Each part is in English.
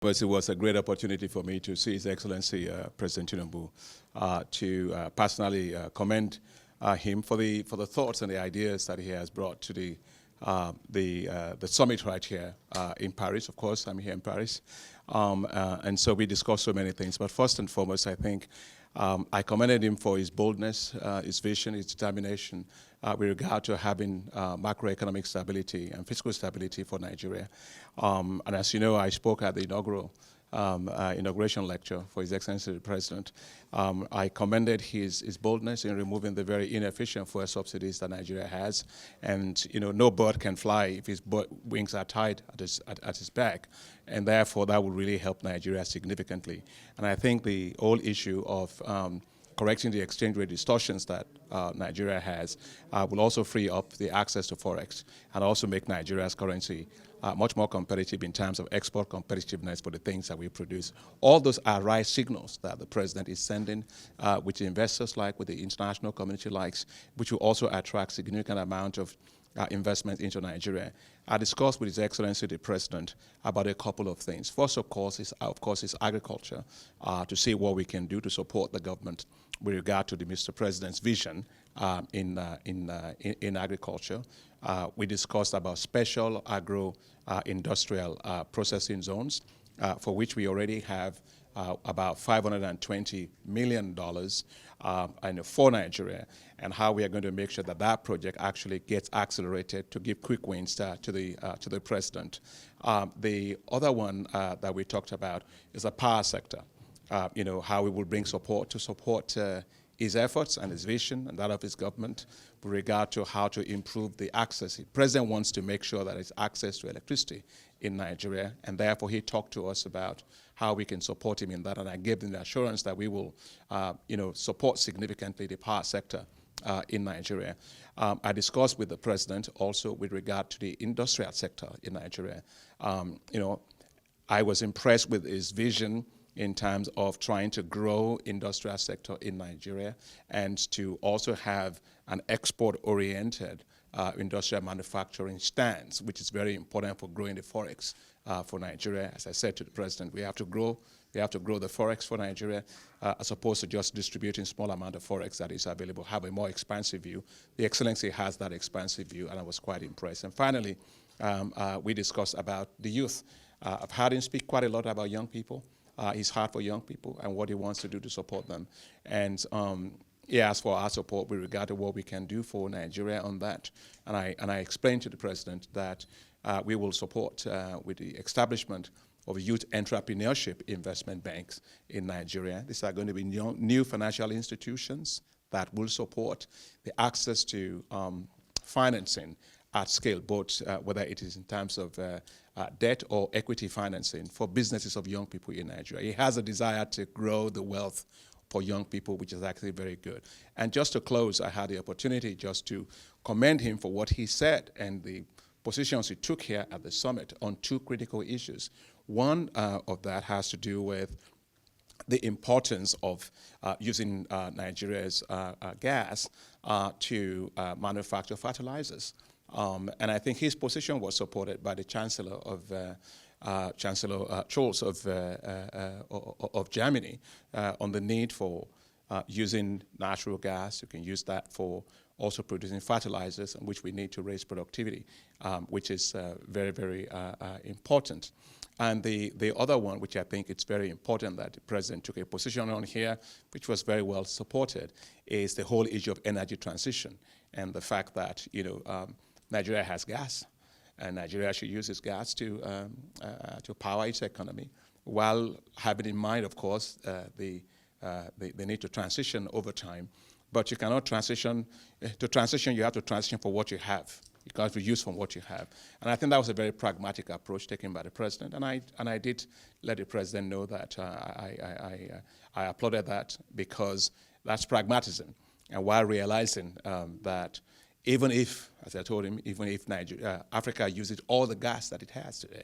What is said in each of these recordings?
But it was a great opportunity for me to see His Excellency President Tinubu, to personally commend him for the thoughts and the ideas that he has brought to the summit right here in Paris. Of course, I'm here in Paris, and so we discussed so many things. But first and foremost, I think I commended him for his boldness, his vision, his determination with regard to having macroeconomic stability and fiscal stability for Nigeria. And as you know, I spoke at the inauguration lecture for His Excellency the President. I commended his boldness in removing the very inefficient fuel subsidies that Nigeria has. And no bird can fly if his wings are tied at his back. And therefore, that would really help Nigeria significantly. And I think the whole issue of correcting the exchange rate distortions that Nigeria has will also free up the access to Forex and also make Nigeria's currency much more competitive in terms of export competitiveness for the things that we produce. All those are right signals that the President is sending, which the investors like, with the international community likes, which will also attract significant amount of investment into Nigeria. I discussed with His Excellency the President about a couple of things. First, of course, is agriculture, to see what we can do to support the government with regard to the Mr. President's vision in agriculture. We discussed about special agro-industrial processing zones, for which we already have about $520 million for Nigeria, and how we are going to make sure that that project actually gets accelerated to give quick wins to the President. The other one that we talked about is the power sector. How we will bring support to support his efforts and his vision and that of his government with regard to how to improve the access. The President wants to make sure that there's access to electricity in Nigeria, and therefore he talked to us about how we can support him in that, and I gave him the assurance that we will support significantly the power sector in Nigeria. I discussed with the President also with regard to the industrial sector in Nigeria. I was impressed with his vision in terms of trying to grow industrial sector in Nigeria and to also have an export-oriented industrial manufacturing stance, which is very important for growing the Forex for Nigeria. As I said to the President, we have to grow the Forex for Nigeria as opposed to just distributing small amount of Forex that is available, have a more expansive view. The Excellency has that expansive view, and I was quite impressed. And finally, we discussed about the youth. I've heard him speak quite a lot about young people. His heart for young people and what he wants to do to support them. And he asked for our support with regard to what we can do for Nigeria on that. And I explained to the President that we will support with the establishment of youth entrepreneurship investment banks in Nigeria. These are going to be new financial institutions that will support the access to financing at scale, both whether it is in terms of debt or equity financing for businesses of young people in Nigeria. He has a desire to grow the wealth for young people, which is actually very good. And just to close, I had the opportunity just to commend him for what he said and the positions he took here at the summit on two critical issues. One of that has to do with the importance of using Nigeria's gas to manufacture fertilizers. And I think his position was supported by the Chancellor Scholz of Germany on the need for using natural gas. You can use that for also producing fertilizers, in which we need to raise productivity, which is very, very important. And the other one, which I think it's very important that the President took a position on here, which was very well supported, is the whole issue of energy transition and the fact that Nigeria has gas, and Nigeria should use its gas to power its economy, while having in mind, of course, the need to transition over time. But you cannot transition. To transition, you have to transition for what you have. You can't reuse from what you have. And I think that was a very pragmatic approach taken by the President. And I did let the President know that I applauded that, because that's pragmatism. And while realizing that even if, as I told him, even if Africa uses all the gas that it has today,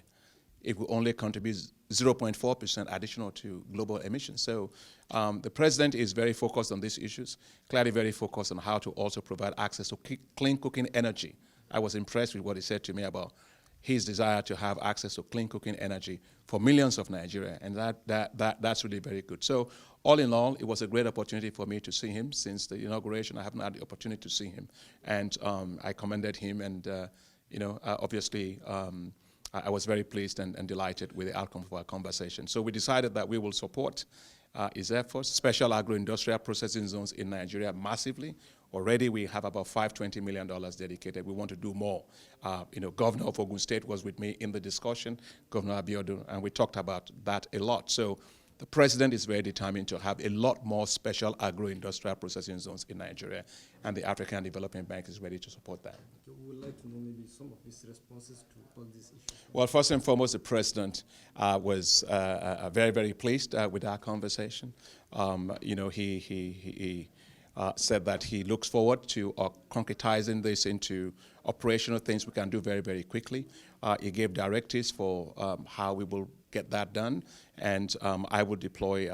it will only contribute 0.4% additional to global emissions. So the President is very focused on these issues, clearly very focused on how to also provide access to clean cooking energy. I was impressed with what he said to me about his desire to have access to clean cooking energy for millions of Nigeria, and that's really very good. So all in all, it was a great opportunity for me to see him. Since the inauguration, I haven't had the opportunity to see him, and I commended him, and obviously I was very pleased and delighted with the outcome of our conversation. So we decided that we will support his efforts, special agro-industrial processing zones in Nigeria massively. Already we have about $520 million dedicated. We want to do more. Governor of Ogun State was with me in the discussion, Governor Abiodun, and we talked about that a lot. So the president is very determined to have a lot more special agro-industrial processing zones in Nigeria, and the African Development Bank is ready to support that. Okay, we would like to know maybe some of his responses to all these issues. Well, first and foremost, the president was very, very pleased with our conversation. He said that he looks forward to concretizing this into operational things we can do very, very quickly. He gave directives for how we will get that done, and I will deploy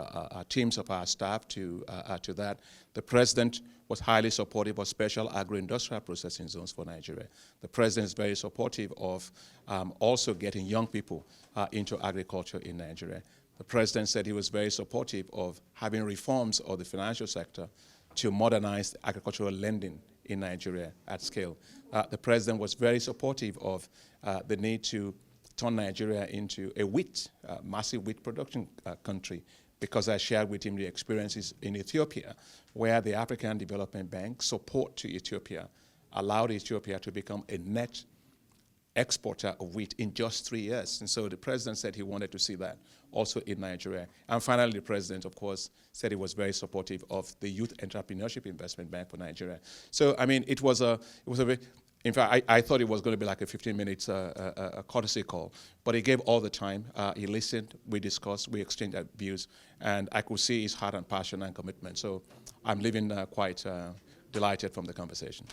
teams of our staff to that. The president was highly supportive of special agro-industrial processing zones for Nigeria. The president is very supportive of also getting young people into agriculture in Nigeria. The president said he was very supportive of having reforms of the financial sector to modernize agricultural lending in Nigeria at scale. The president was very supportive of the need to turn Nigeria into a massive wheat production country, because I shared with him the experiences in Ethiopia, where the African Development Bank support to Ethiopia allowed Ethiopia to become a net exporter of wheat in just 3 years. And so the president said he wanted to see that also in Nigeria. And finally, the president, of course, said he was very supportive of the Youth Entrepreneurship Investment Bank for Nigeria. So, I mean, it was a very, in fact, I thought it was going to be like a 15-minute courtesy call, but he gave all the time. He listened, we discussed, we exchanged our views, and I could see his heart and passion and commitment. So I'm leaving quite delighted from the conversation.